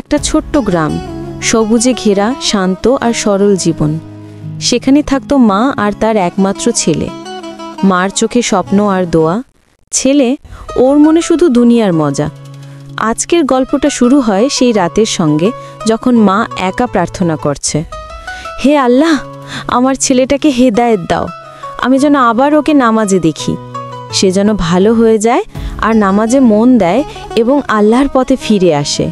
একটা ছোট্ট গ্রাম, সবুজে ঘেরা, শান্ত আর সরল জীবন। সেখানে থাকতো মা আর তার একমাত্র ছেলে। মার চোখে স্বপ্ন আর দোয়া, ছেলে ওর মনে শুধু দুনিয়ার মজা। আজকের গল্পটা শুরু হয় সেই রাতের সঙ্গে, যখন মা একা প্রার্থনা করছে, হে আল্লাহ, আমার ছেলেটাকে হেদায়েত দাও, আমি যেন আবার ওকে নামাজে দেখি, সে যেন ভালো হয়ে যায় আর নামাজে মন দেয় এবং আল্লাহর পথে ফিরে আসে।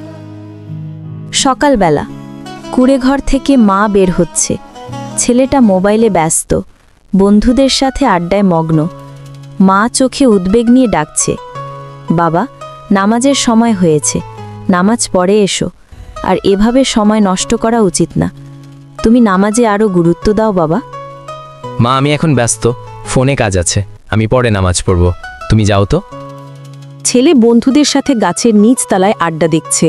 সকালবেলা কুঁড়েঘর থেকে মা বের হচ্ছে। ছেলেটা মোবাইলে ব্যস্ত, বন্ধুদের সাথে আড্ডায় মগ্ন। মা চোখে উদ্বেগ নিয়ে ডাকছে, বাবা, নামাজের সময় হয়েছে, নামাজ পড়ে এসো, আর এভাবে সময় নষ্ট করা উচিত না। তুমি নামাজে আরও গুরুত্ব দাও বাবা। মা, আমি এখন ব্যস্ত, ফোনে কাজ আছে, আমি পরে নামাজ পড়ব, তুমি যাও তো। ছেলে বন্ধুদের সাথে গাছের নিচ তলায় আড্ডা দেখছে,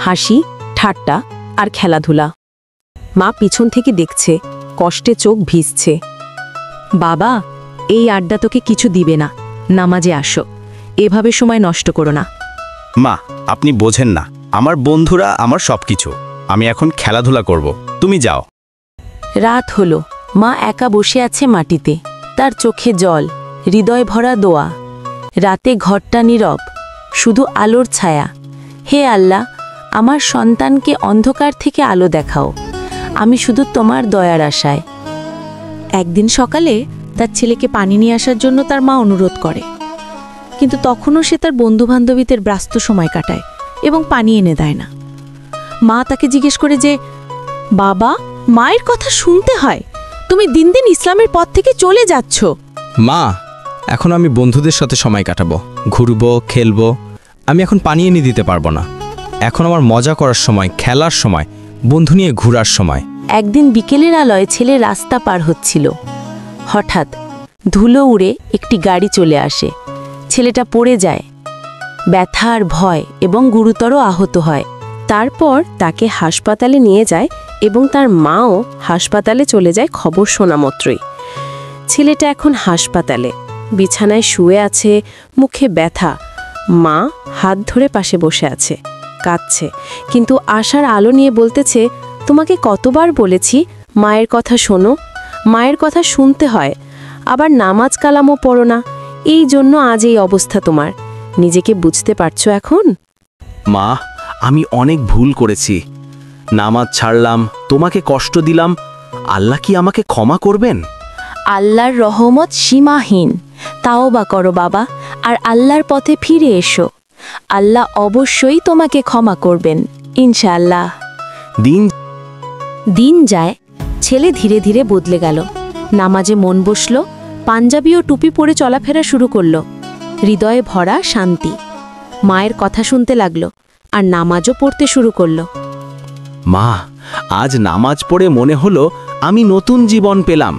হাসি, ঠাট্টা আর খেলাধুলা। মা পিছন থেকে দেখছে, কষ্টে চোখ ভিজছে। বাবা, এই আড্ডা তোকে কিছু দিবে না, নামাজে আসো, এভাবে সময় নষ্ট করো না। মা, আপনি বোঝেন না, আমার বন্ধুরা আমার সবকিছু, আমি এখন খেলাধুলা করব, তুমি যাও। রাত হলো, মা একা বসে আছে মাটিতে, তার চোখে জল, হৃদয় ভরা দোয়া। রাতে ঘরটা নীরব, শুধু আলোর ছায়া। হে আল্লাহ, আমার সন্তানকে অন্ধকার থেকে আলো দেখাও, আমি শুধু তোমার দয়ার আশায়। একদিন সকালে তার ছেলেকে পানি নিয়ে আসার জন্য তার মা অনুরোধ করে, কিন্তু তখনও সে তার বন্ধুবান্ধবীদের ব্যস্ত সময় কাটায় এবং পানি এনে দেয় না। মা তাকে জিজ্ঞেস করে যে, বাবা, মায়ের কথা শুনতে হয়, তুমি দিন দিন ইসলামের পথ থেকে চলে যাচ্ছ। মা, এখন আমি বন্ধুদের সাথে সময় কাটাবো, ঘুরবো, খেলবো, আমি এখন পানি এনে দিতে পারবো না। এখন আমার মজা করার সময়, খেলার সময়, বন্ধু নিয়ে ঘোরার সময়। একদিন বিকেলের আলোয় ছেলে রাস্তা পার হচ্ছিল। হঠাৎ ধুলো উড়ে একটি গাড়ি চলে আসে। ছেলেটা পড়ে যায়, ব্যথা আর ভয় এবং গুরুতর আহত হয়। তারপর তাকে হাসপাতালে নিয়ে যায় এবং তার মাও হাসপাতালে চলে যায় খবর শোনা মাত্রই। ছেলেটা এখন হাসপাতালে, বিছানায় শুয়ে আছে, মুখে ব্যথা। মা হাত ধরে পাশে বসে আছে, কাঁদছে, কিন্তু আশার আলো নিয়ে বলতেছে, তোমাকে কতবার বলেছি মায়ের কথা শোনো, মায়ের কথা শুনতে হয়, আবার নামাজ কালামও পড়ো না, এই জন্য আজ এই অবস্থা তোমার। নিজেকে বুঝতে পারছো এখন? মা, আমি অনেক ভুল করেছি, নামাজ ছাড়লাম, তোমাকে কষ্ট দিলাম, আল্লাহ কি আমাকে ক্ষমা করবেন? আল্লাহর রহমত সীমাহীন, তাওবা করো বাবা, আর আল্লাহর পথে ফিরে এসো, আল্লাহ অবশ্যই তোমাকে ক্ষমা করবেন, ইনশাআল্লাহ। দিন যায়, ছেলে ধীরে ধীরে বদলে গেল। নামাজে মন বসল, পাঞ্জাবি ও টুপি পরে চলাফেরা শুরু করল। হৃদয়ে ভরা শান্তি। মায়ের কথা শুনতে লাগল আর নামাজও পড়তে শুরু করল। মা, আজ নামাজ পড়ে মনে হলো আমি নতুন জীবন পেলাম।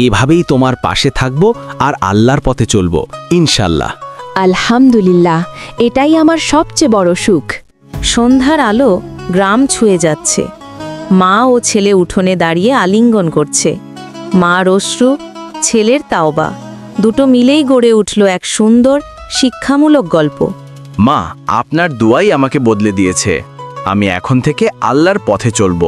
এভাবেই তোমার পাশে থাকব আর আল্লাহর পথে চলব, ইনশাল্লাহ। আলহামদুলিল্লাহ, এটাই আমার সবচেয়ে বড় সুখ। সন্ধ্যার আলো গ্রাম ছুঁয়ে যাচ্ছে। মা ও ছেলে উঠোনে দাঁড়িয়ে আলিঙ্গন করছে। মার অশ্রু, ছেলের তাওবা, দুটো মিলেই গড়ে উঠল এক সুন্দর শিক্ষামূলক গল্প। মা, আপনার দোয়াই আমাকে বদলে দিয়েছে, আমি এখন থেকে আল্লাহর পথে চলব।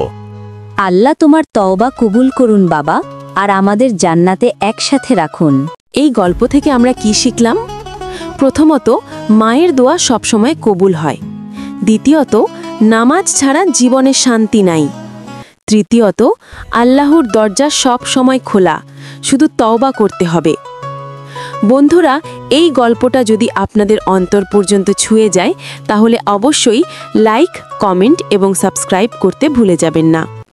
আল্লাহ তোমার তওবা কবুল করুন বাবা, আর আমাদের জান্নাতে একসাথে রাখুন। এই গল্প থেকে আমরা কি শিখলাম? প্রথমত, মায়ের দোয়া সবসময় কবুল হয়। দ্বিতীয়ত, নামাজ ছাড়া জীবনে শান্তি নাই। তৃতীয়ত, আল্লাহর দরজা সব সময় খোলা, শুধু তওবা করতে হবে। বন্ধুরা, এই গল্পটা যদি আপনাদের অন্তর পর্যন্ত ছুঁয়ে যায়, তাহলে অবশ্যই লাইক, কমেন্ট এবং সাবস্ক্রাইব করতে ভুলে যাবেন না।